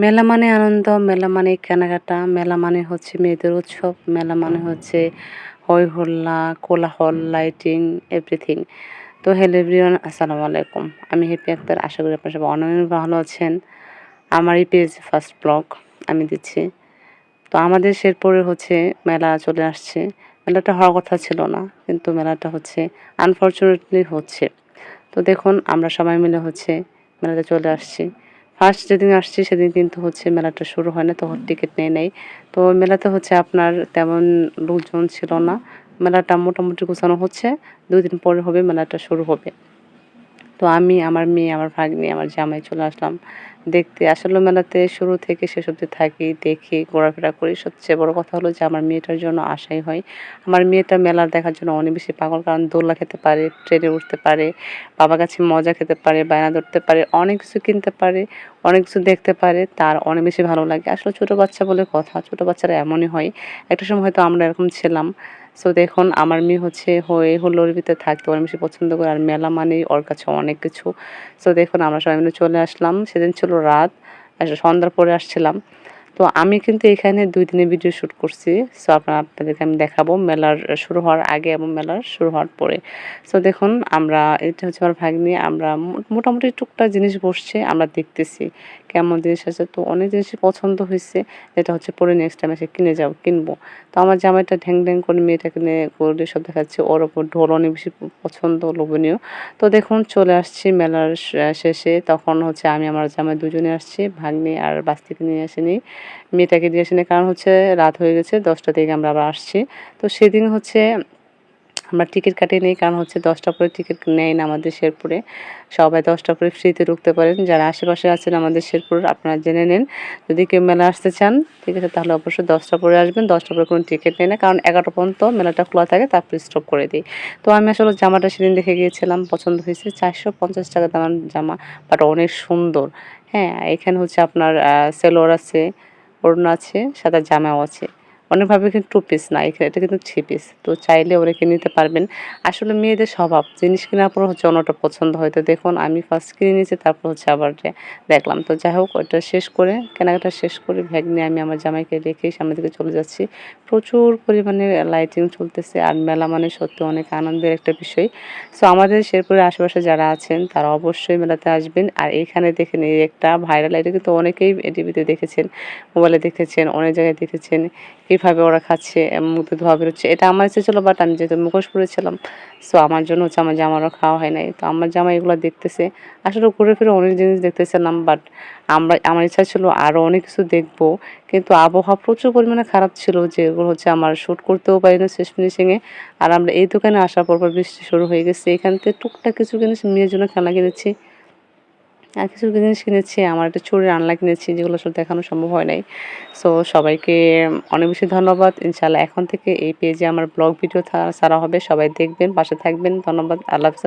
মেলা মানে আনন্দ, মেলা মানে কেনাকাটা, মেলা মানে হচ্ছে মেয়েদের উৎসব, মেলা মানে হচ্ছে হই হুল্লা, কোলাহল, লাইটিং, এভরিথিং। তো হ্যালো এভরিওয়ান, আসসালামু আলাইকুম। আমি হ্যাপি আক্তার। আশা করি আপনারা সবাই অনেক ভালো আছেন। আমার এই পেজ ফার্স্ট ব্লগ আমি দিচ্ছি। তো আমাদের শেরপুরে হচ্ছে মেলা চলে আসছে। মেলাটা হওয়ার কথা ছিল না, কিন্তু মেলাটা হচ্ছে আনফরচুনেটলি হচ্ছে। তো দেখুন আমরা সবাই মিলে হচ্ছে মেলাতে চলে আসছি। ফার্স্ট যেদিন আসছি সেদিন কিন্তু হচ্ছে মেলাটা শুরু হয় না, তখন টিকিট নেয় নাই। তো মেলাতে হচ্ছে আপনার তেমন লোকজন ছিল না। মেলাটা মোটামুটি গোছানো হচ্ছে, 2 দিন পরে হবে মেলাটা শুরু হবে। তো আমি, আমার মেয়ে, আমার ভাগ্নি, আমার জামাই চলে আসলাম দেখতে। আসলে মেলাতে শুরু থেকে শেষ অবধি থাকি, দেখি, ঘোরাফেরা করি। সবচেয়ে বড় কথা হলো যে আমার মেয়েটার জন্য আশাই হয়। আমার মেয়েটা মেলা দেখার জন্য অনেক বেশি পাগল, কারণ দোলনা খেতে পারে, ট্রেনে উঠতে পারে, বাবার কাছে মজা খেতে পারে, বায়না ধরতে পারে, অনেক কিছু কিনতে পারে, অনেক কিছু দেখতে পারে। তার অনেক বেশি ভালো লাগে। আসলে ছোটো বাচ্চা বলে কথা, ছোটো বাচ্চারা এমনই হয়। একটা সময় হয়তো আমরা এরকম ছিলাম। সো দেখুন আমার মেয়ে হচ্ছে হই হুল্লোড়ের ভিতরে থাকতে অনেক বেশি পছন্দ করে, আর মেলা মানেই ওর কাছে অনেক কিছু। সো দেখুন আমরা সবাই মিলে চলে আসলাম। সেদিন ছিল রাত, সন্ধ্যার পরে আসছিলাম। তো আমি কিন্তু এখানে 2 দিনের ভিডিও শুট করছি। সো আপনাদেরকে আমি দেখাবো মেলার শুরু হওয়ার আগে এবং মেলার শুরু হওয়ার পরে। সো দেখুন আমরা, এটা হচ্ছে আমার ভাগ্নি, আমরা মোটামুটি টুকটাক জিনিস বসছে, আমরা দেখতেছি কেমন জিনিস আছে। তো অনেক জিনিসই পছন্দ হয়েছে, যেটা হচ্ছে পরে নেক্সট টাইম এসে কিনবো। তো আমার জামাইটা ঢ্যাং ঢ্যাং করে মেয়েটাকে নিয়ে করে সব দেখাচ্ছে, ওর ওপর ঢোল অনেক বেশি পছন্দ, লোভনীয়। তো দেখুন চলে আসছি মেলার শেষে। তখন হচ্ছে আমি আমার জামাই দুজনে আসছি, ভাগ্নি আর বাস্তিকে নিয়ে আসিনি, মেয়েটাকে দিয়ে আসিনি, কারণ হচ্ছে রাত হয়ে গেছে, 10টা থেকে আমরা আবার আসছি। তো সেদিন হচ্ছে আমরা টিকিট কাটিয়ে নিই, কারণ হচ্ছে 10টা করে টিকিট নেয় না আমাদের শেরপুরে। সবাই 10টা করে ফ্রিতে ঢুকতে পারেন। যারা আশেপাশে আছেন আমাদের শেরপুরের, আপনারা জেনে নিন। যদি কেউ মেলা আসতে চান, ঠিক আছে, তাহলে অবশ্যই 10টা পরে আসবেন। 10টা পরে কোনো টিকিট নেয় না, কারণ 11টা পর্যন্ত মেলাটা খোলা থাকে, তারপরে স্টপ করে দিই। তো আমি আসলে জামাটা সেদিন দেখে গিয়েছিলাম, পছন্দ হয়েছে। 450 টাকা দামের জামা, বাট অনেক সুন্দর। হ্যাঁ, এখানে হচ্ছে আপনার সেলোয়ার আছে, ওড়না আছে, সাদা জামাও আছে। অনেকভাবে কিন্তু 2 পিস না, এখানে এটা কিন্তু 3 পিস। তো চাইলে ওরা কিনে নিতে পারবেন। আসলে মেয়েদের স্বভাব, জিনিস কেনার পর হচ্ছে অন্যটা পছন্দ হয়। তো দেখুন আমি ফার্স্ট কিনে নিয়েছি, তারপর হচ্ছে আবার দেখলাম। তো যাই হোক, ওইটা শেষ করে, কেনাকাটা শেষ করে ভাগ্নে আমি আমার জামাইকে রেখে সামনের দিকে চলে যাচ্ছি। প্রচুর পরিমাণে লাইটিং চলতেছে, আর মেলা মানে সত্যি অনেক আনন্দের একটা বিষয়। সো আমাদের শেরপুরের আশেপাশে যারা আছেন তারা অবশ্যই মেলাতে আসবেন। আর এইখানে দেখেন এই একটা ভাইরাল, এটা কিন্তু অনেকেই টিভিতে দেখেছেন, মোবাইলে দেখেছেন, অনেক জায়গায় দেখেছেন কীভাবে ওরা খাচ্ছে, মুখ দিয়ে ধোঁয়া বেরোচ্ছে। এটা আমার ইচ্ছে ছিল, বাট আমি যেহেতু মুখোশ পরেছিলাম, সো আমার জন্য হচ্ছে আমার জামারও খাওয়া হয় নাই। তো আমার জামা এগুলো দেখতেছে। আসলে ঘুরে ফিরে অনেক জিনিস দেখতেছিলাম, বাট আমার ইচ্ছা ছিল আরও অনেক কিছু দেখবো, কিন্তু আবহাওয়া প্রচুর পরিমাণে খারাপ ছিল, যে এগুলো হচ্ছে আমার শ্যুট করতেও পারি না শেষ ফিনিশিংয়ে। আর আমরা এই দোকানে আসার পর বৃষ্টি শুরু হয়ে গেছে। এখান থেকে টুকটাক কিছু জিনিস মেয়ের জন্য খেলনা কিনেছি, আর কিছু জিনিস কিনেছি। আমার একটা চুড়ির আনলা কিনেছি, যেগুলো আসলে দেখানো সম্ভব হয় নাই। সো সবাইকে অনেক বেশি ধন্যবাদ। ইনশাআল্লাহ এখন থেকে এই পেজে আমার ব্লগ ভিডিও ছাড়া হবে। সবাই দেখবেন, পাশে থাকবেন। ধন্যবাদ। আল্লাহ হাফেজ।